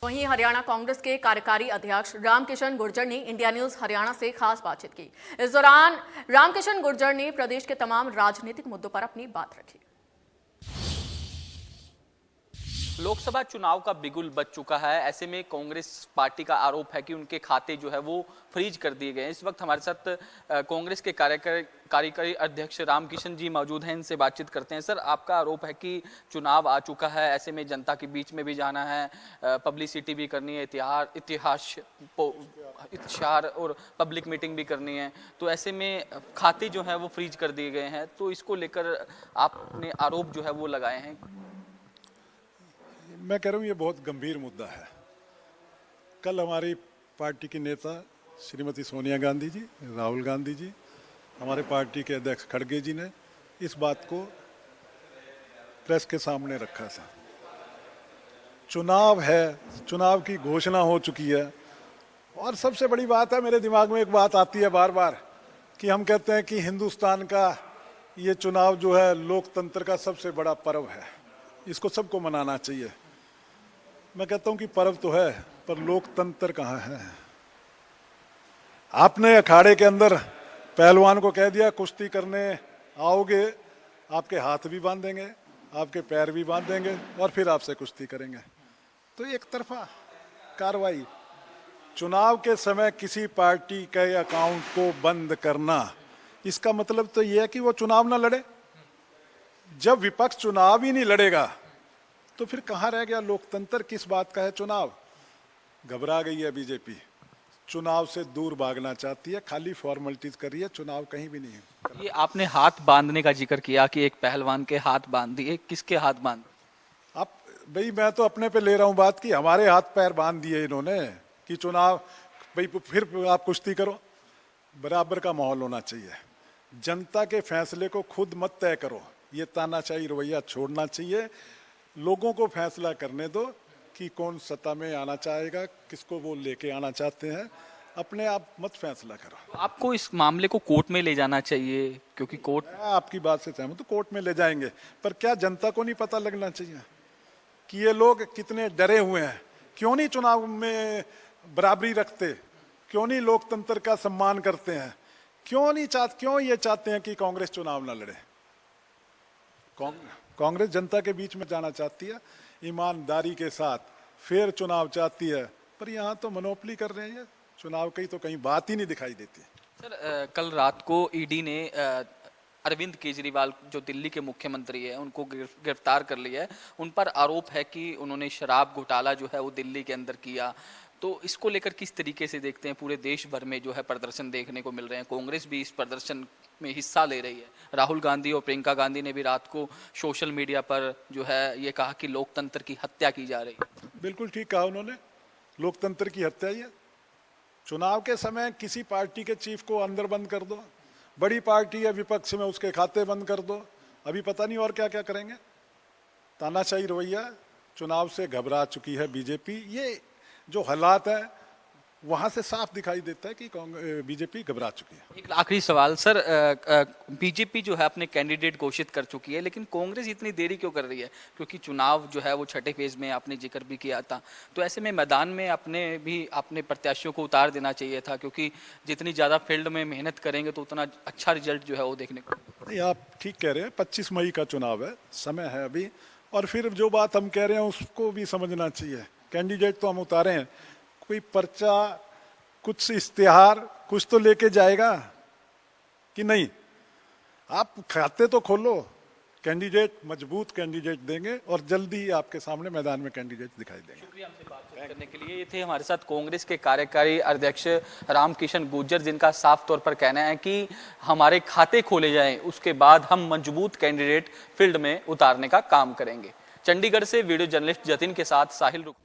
वहीं हरियाणा कांग्रेस के कार्यकारी अध्यक्ष रामकिशन गुर्जर ने इंडिया न्यूज हरियाणा से खास बातचीत की। इस दौरान रामकिशन गुर्जर ने प्रदेश के तमाम राजनीतिक मुद्दों पर अपनी बात रखी। लोकसभा चुनाव का बिगुल बज चुका है। ऐसे में कांग्रेस पार्टी का आरोप है कि उनके खाते जो है वो फ्रीज कर दिए गए हैं। इस वक्त हमारे साथ कांग्रेस के कार्यकारी अध्यक्ष रामकिशन जी मौजूद हैं, इनसे बातचीत करते हैं। सर, आपका आरोप है कि चुनाव आ चुका है, ऐसे में जनता के बीच में भी जाना है, पब्लिसिटी भी करनी है, इतिहास और पब्लिक मीटिंग भी करनी है, तो ऐसे में खाते जो है वो फ्रीज कर दिए गए हैं, तो इसको लेकर आपने आरोप जो है वो लगाए हैं। मैं कह रहा हूँ ये बहुत गंभीर मुद्दा है। कल हमारी पार्टी की नेता श्रीमती सोनिया गांधी जी, राहुल गांधी जी, हमारे पार्टी के अध्यक्ष खड़गे जी ने इस बात को प्रेस के सामने रखा था। चुनाव है, चुनाव की घोषणा हो चुकी है, और सबसे बड़ी बात है, मेरे दिमाग में एक बात आती है बार बार कि हम कहते हैं कि हिंदुस्तान का ये चुनाव जो है लोकतंत्र का सबसे बड़ा पर्व है, इसको सबको मनाना चाहिए। मैं कहता हूं कि पर्व तो है, पर लोकतंत्र कहाँ है। आपने अखाड़े के अंदर पहलवान को कह दिया कुश्ती करने आओगे, आपके हाथ भी बांध देंगे, आपके पैर भी बांध देंगे और फिर आपसे कुश्ती करेंगे। तो एक तरफा कार्रवाई। चुनाव के समय किसी पार्टी के अकाउंट को बंद करना, इसका मतलब तो यह है कि वो चुनाव ना लड़े। जब विपक्ष चुनाव ही नहीं लड़ेगा तो फिर कहाँ रह गया लोकतंत्र, किस बात का है चुनाव। घबरा गई है बीजेपी, चुनाव से दूर भागना चाहती है, खाली फॉर्मेलिटीज कर रही है, चुनाव कहीं भी नहीं है। ये आपने हाथ बांधने का जिक्र किया कि एक पहलवान के हाथ बांध दिए, किसके हाथ बांध? आप भाई, मैं तो अपने पे ले रहा हूं बात की हमारे हाथ पैर बांध दिए इन्होंने कि चुनाव भाई फिर आप कुश्ती करो। बराबर का माहौल होना चाहिए। जनता के फैसले को खुद मत तय करो, ये तानाशाही रवैया छोड़ना चाहिए। लोगों को फैसला करने दो कि कौन सत्ता में आना चाहेगा, किसको वो लेके आना चाहते हैं, अपने आप मत फैसला करो। तो आपको इस मामले को कोर्ट में ले जाना चाहिए, क्योंकि कोर्ट, आपकी बात से सहमत, तो कोर्ट में ले जाएंगे, पर क्या जनता को नहीं पता लगना चाहिए कि ये लोग कितने डरे हुए हैं? क्यों नहीं चुनाव में बराबरी रखते, क्यों नहीं लोकतंत्र का सम्मान करते हैं, क्यों ये चाहते हैं कि कांग्रेस चुनाव ना लड़े? कांग्रेस जनता के बीच में जाना चाहती है, ईमानदारी के साथ फेर चुनाव चाहती है, पर यहाँ तो मोनोपोली कर रहे हैं, चुनाव की तो कहीं बात ही नहीं दिखाई देती। सर, कल रात को ईडी ने अरविंद केजरीवाल जो दिल्ली के मुख्यमंत्री है उनको गिरफ्तार कर लिया है। उन पर आरोप है कि उन्होंने शराब घोटाला जो है वो दिल्ली के अंदर किया। तो इसको लेकर किस तरीके से देखते हैं? पूरे देश भर में जो है प्रदर्शन देखने को मिल रहे हैं, कांग्रेस भी इस प्रदर्शन में हिस्सा ले रही है। राहुल गांधी और प्रियंका गांधी ने भी रात को सोशल मीडिया पर जो है ये कहा कि लोकतंत्र की हत्या की जा रही है। बिल्कुल ठीक कहा उन्होंने, लोकतंत्र की हत्या ही है। चुनाव के समय किसी पार्टी के चीफ को अंदर बंद कर दो, बड़ी पार्टी है विपक्ष में उसके खाते बंद कर दो, अभी पता नहीं और क्या क्या करेंगे। तानाशाही रवैया, चुनाव से घबरा चुकी है बीजेपी। ये जो हालात है वहां से साफ दिखाई देता है कि बीजेपी घबरा चुकी है। एक आखिरी सवाल सर, बीजेपी जो है अपने कैंडिडेट घोषित कर चुकी है, लेकिन कांग्रेस इतनी देरी क्यों कर रही है? क्योंकि चुनाव जो है वो छठे फेज में आपने जिक्र भी किया था, तो ऐसे में मैदान में अपने प्रत्याशियों को उतार देना चाहिए था, क्योंकि जितनी ज्यादा फील्ड में मेहनत करेंगे तो उतना अच्छा रिजल्ट जो है वो देखने को। नहीं, आप ठीक कह रहे हैं, 25 मई का चुनाव है, समय है अभी। और फिर जो बात हम कह रहे हैं उसको भी समझना चाहिए। कैंडिडेट तो हम उतारे हैं, कोई पर्चा, कुछ इश्तिहार कुछ तो लेके जाएगा कि नहीं? आप खाते तो खोलो, कैंडिडेट मजबूत कैंडिडेट देंगे और जल्दी ही आपके सामने मैदान में कैंडिडेट दिखाई देंगे। शुक्रिया हमसे बातचीत करने के लिए। ये थे हमारे साथ कांग्रेस के कार्यकारी अध्यक्ष रामकिशन गुर्जर, जिनका साफ तौर पर कहना है कि हमारे खाते खोले जाएं, उसके बाद हम मजबूत कैंडिडेट फील्ड में उतारने का काम करेंगे। चंडीगढ़ से वीडियो जर्नलिस्ट जतिन के साथ साहिल रुक।